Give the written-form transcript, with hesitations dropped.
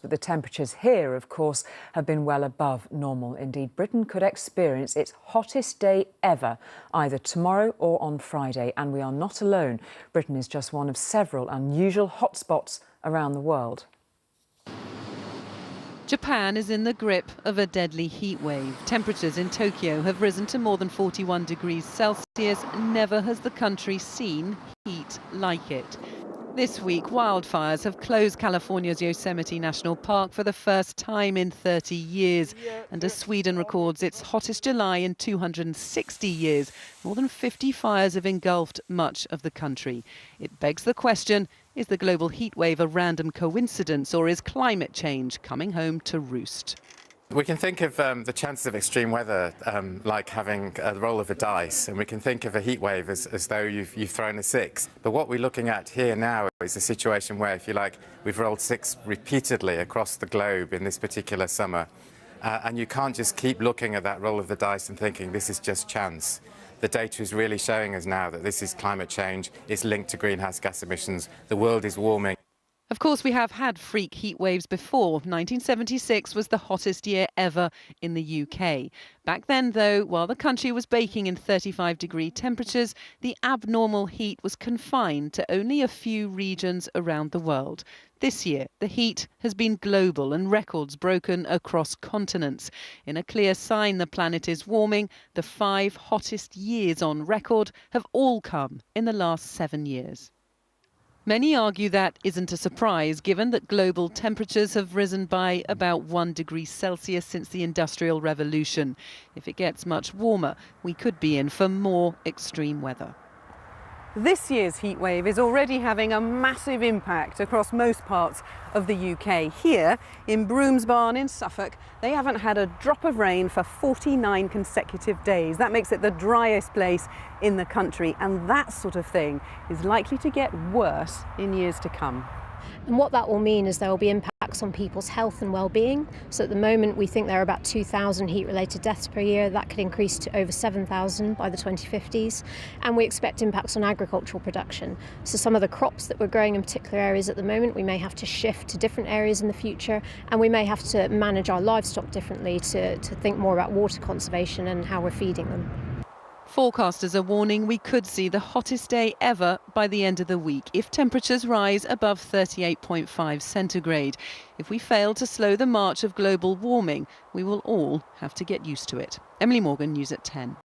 But the temperatures here, of course, have been well above normal. Indeed, Britain could experience its hottest day ever, either tomorrow or on Friday. And we are not alone. Britain is just one of several unusual hotspots around the world. Japan is in the grip of a deadly heat wave. Temperatures in Tokyo have risen to more than 41 degrees Celsius. Never has the country seen heat like it. This week, wildfires have closed California's Yosemite National Park for the first time in 30 years. And as Sweden records its hottest July in 260 years, more than 50 fires have engulfed much of the country. It begs the question, is the global heat wave a random coincidence, or is climate change coming home to roost? We can think of the chances of extreme weather like having a roll of a dice, and we can think of a heat wave as though you've thrown a six. But what we're looking at here now is a situation where, if you like, we've rolled six repeatedly across the globe in this particular summer. And you can't just keep looking at that roll of the dice and thinking this is just chance. The data is really showing us now that this is climate change. It's linked to greenhouse gas emissions. The world is warming. Of course, we have had freak heat waves before. 1976 was the hottest year ever in the UK. Back then, though, while the country was baking in 35-degree temperatures, the abnormal heat was confined to only a few regions around the world. This year, the heat has been global and records broken across continents. In a clear sign the planet is warming, the 5 hottest years on record have all come in the last 7 years. Many argue that isn't a surprise, given that global temperatures have risen by about 1 degree Celsius since the Industrial Revolution. If it gets much warmer, we could be in for more extreme weather. This year's heat wave is already having a massive impact across most parts of the UK. Here in Broomsbarn in Suffolk, they haven't had a drop of rain for 49 consecutive days. That makes it the driest place in the country, and that sort of thing is likely to get worse in years to come. And what that will mean is there will be impacts on people's health and well-being. So at the moment we think there are about 2,000 heat-related deaths per year. That could increase to over 7,000 by the 2050s. And we expect impacts on agricultural production. So some of the crops that we're growing in particular areas at the moment, we may have to shift to different areas in the future, and we may have to manage our livestock differently to think more about water conservation and how we're feeding them. Forecasters are warning we could see the hottest day ever by the end of the week if temperatures rise above 38.5 centigrade. If we fail to slow the march of global warming, we will all have to get used to it. Emily Morgan, News at 10.